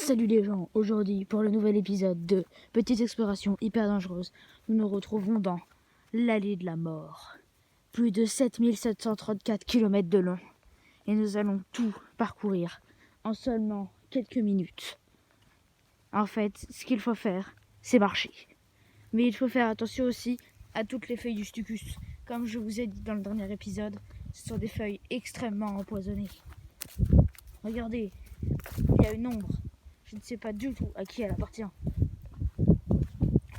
Salut les gens, aujourd'hui pour le nouvel épisode de Petite Exploration Hyper Dangereuse, nous nous retrouvons dans l'allée de la mort. Plus de 7734 km de long et nous allons tout parcourir en seulement quelques minutes. En fait, ce qu'il faut faire, c'est marcher. Mais il faut faire attention aussi à toutes les feuilles du Stucus. Comme je vous ai dit dans le dernier épisode, ce sont des feuilles extrêmement empoisonnées. Regardez, il y a une ombre. Je ne sais pas du tout à qui elle appartient.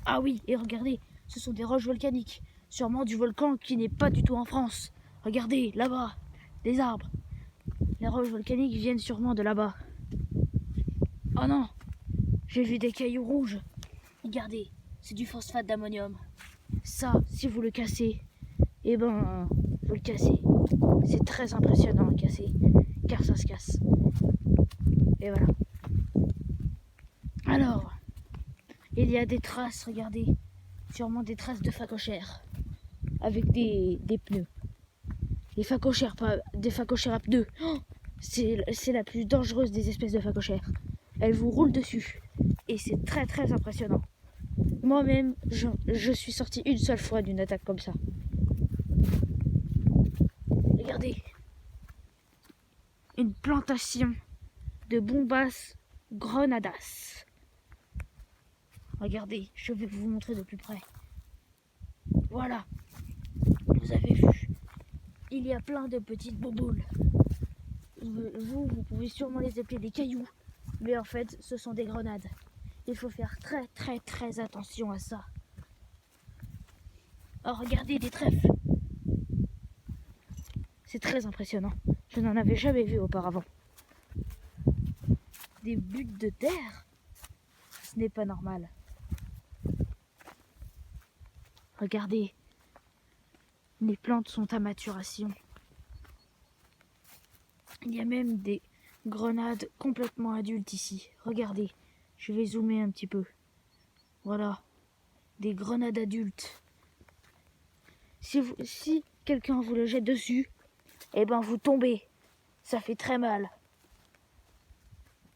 Ah oui, et regardez, ce sont des roches volcaniques. Sûrement du volcan qui n'est pas du tout en France. Regardez, là-bas, des arbres. Les roches volcaniques viennent sûrement de là-bas. Oh non, j'ai vu des cailloux rouges. Regardez, c'est du phosphate d'ammonium. Ça, si vous le cassez, eh ben, vous le cassez. C'est très impressionnant à casser, car ça se casse. Et voilà. Alors, il y a des traces, regardez, sûrement des traces de phacochères, avec des pneus. Les phacochères, pas des phacochères à pneus. Oh, c'est la plus dangereuse des espèces de phacochères. Elle vous roule dessus, et c'est très très impressionnant. Moi-même, je suis sorti une seule fois d'une attaque comme ça. Regardez, une plantation de bombas grenadas. Regardez, je vais vous montrer de plus près. Voilà, vous avez vu, il y a plein de petites bomboules. Vous pouvez sûrement les appeler des cailloux, mais en fait, ce sont des grenades. Il faut faire très très très attention à ça. Oh, regardez des trèfles. C'est très impressionnant. Je n'en avais jamais vu auparavant. Des buttes de terre? Ce n'est pas normal. Regardez, les plantes sont à maturation. Il y a même des grenades complètement adultes ici. Regardez, je vais zoomer un petit peu. Voilà, des grenades adultes. Si quelqu'un vous le jette dessus, eh ben vous tombez. Ça fait très mal.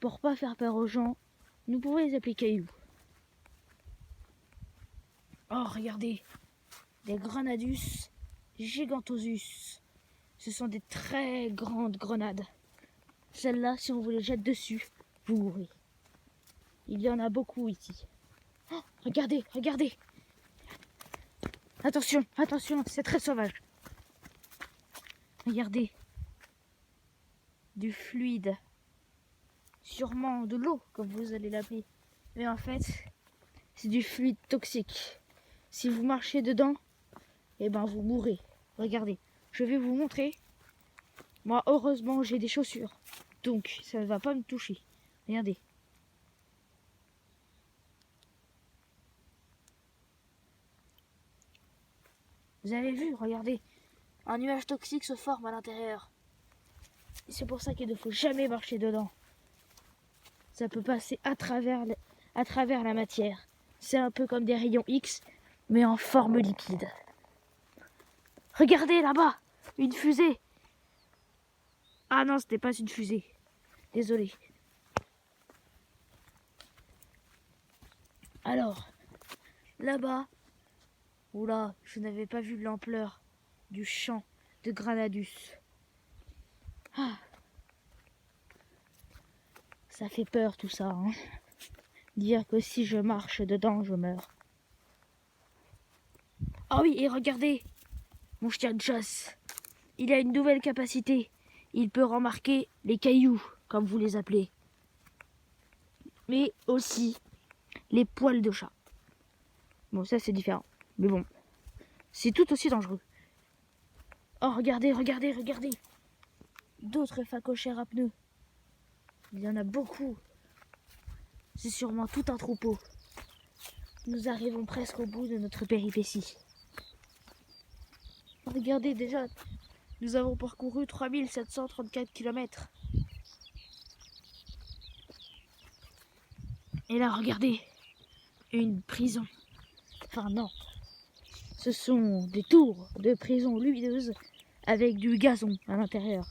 Pour pas faire peur aux gens, nous pouvons les appeler cailloux. Oh, regardez, des grenadus gigantosus. Ce sont des très grandes grenades. Celles-là, si on vous les jette dessus, vous mourrez. Il y en a beaucoup ici. Oh, regardez, regardez. Attention, attention, c'est très sauvage. Regardez. Du fluide. Sûrement de l'eau, comme vous allez l'appeler. Mais en fait, c'est du fluide toxique. Si vous marchez dedans, eh ben vous mourrez. Regardez, je vais vous montrer. Moi, heureusement, j'ai des chaussures. Donc, ça ne va pas me toucher. Regardez. Vous avez vu, regardez. Un nuage toxique se forme à l'intérieur. C'est pour ça qu'il ne faut jamais marcher dedans. Ça peut passer à travers la matière. C'est un peu comme des rayons X, mais en forme liquide. Regardez là-bas, une fusée. Ah non, ce n'est pas une fusée. Désolé. Alors, là-bas, oula, je n'avais pas vu l'ampleur du champ de Granadus. Ah, ça fait peur tout ça, hein. Dire que si je marche dedans, je meurs. Ah oui, et regardez, mon chien de chasse, il a une nouvelle capacité. Il peut remarquer les cailloux, comme vous les appelez. Mais aussi les poils de chat. Bon, ça c'est différent. Mais bon, c'est tout aussi dangereux. Oh, regardez, regardez, regardez. D'autres phacochères à pneus. Il y en a beaucoup. C'est sûrement tout un troupeau. Nous arrivons presque au bout de notre péripétie. Regardez déjà, nous avons parcouru 3734 km. Et là, regardez, une prison. Enfin non, ce sont des tours de prison lumineuses avec du gazon à l'intérieur.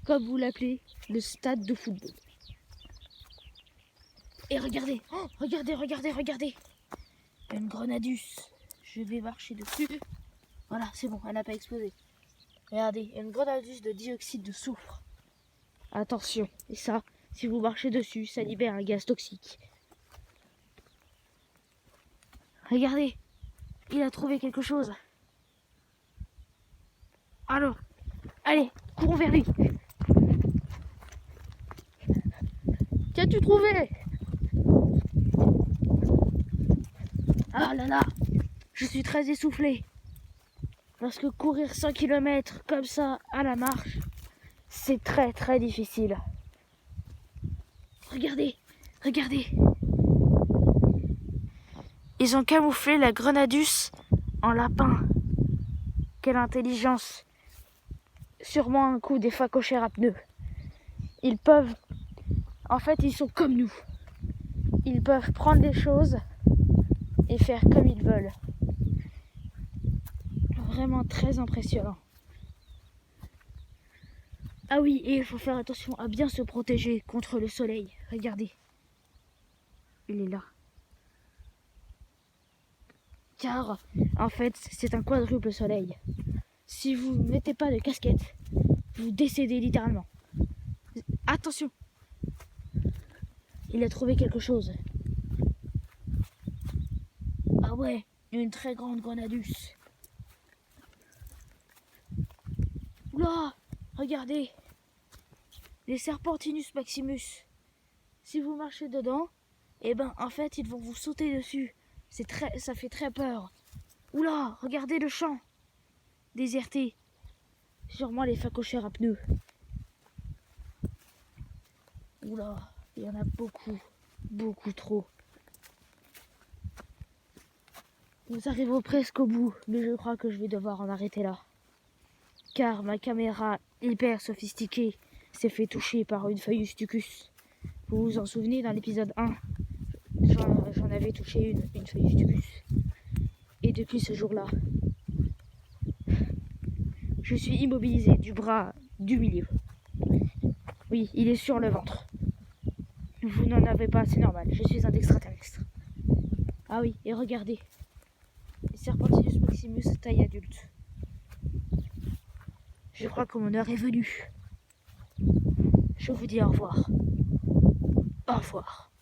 Comme vous l'appelez, le stade de football. Et regardez, oh, regardez. Une grenadus. Je vais marcher dessus. Voilà, c'est bon, elle n'a pas explosé. Regardez, une grenadus de dioxyde de soufre. Attention, et ça, si vous marchez dessus, ça libère un gaz toxique. Regardez, il a trouvé quelque chose. Alors, allez, courons vers lui. Qu'as-tu trouvé? Ah là là, je suis très essoufflé. Parce que courir 100 km comme ça à la marche, c'est très très difficile. Regardez. Ils ont camouflé la grenadus en lapin. Quelle intelligence. Sûrement un coup des phacochères à pneus. Ils peuvent... En fait, ils sont comme nous. Ils peuvent prendre les choses et faire comme ils veulent. Vraiment très impressionnant. Ah oui, et il faut faire attention à bien se protéger contre le soleil. Regardez. Il est là. Car, en fait, c'est un quadruple soleil. Si vous ne mettez pas de casquette, vous décédez littéralement. Attention! Il a trouvé quelque chose. Ah ouais, une très grande grenadus. Oula! Regardez! Les Serpentinus maximus. Si vous marchez dedans, eh ben en fait ils vont vous sauter dessus. Ça fait très peur. Oula! Regardez le champ! Déserté. Sûrement les phacochères à pneus. Oula! Il y en a beaucoup trop. Nous arrivons presque au bout, mais je crois que je vais devoir en arrêter là. Car ma caméra hyper sophistiquée s'est fait toucher par une feuille Stucus. Vous vous en souvenez, dans l'épisode 1, j'en avais touché une feuille Stucus. Et depuis ce jour-là, je suis immobilisé du bras du milieu. Oui, il est sur le ventre. Vous n'en avez pas, c'est normal, je suis un extraterrestre. Ah oui, et regardez. Les Serpentinus maximus taille adulte. Je crois que mon heure est venue. Je vous dis au revoir. Au revoir.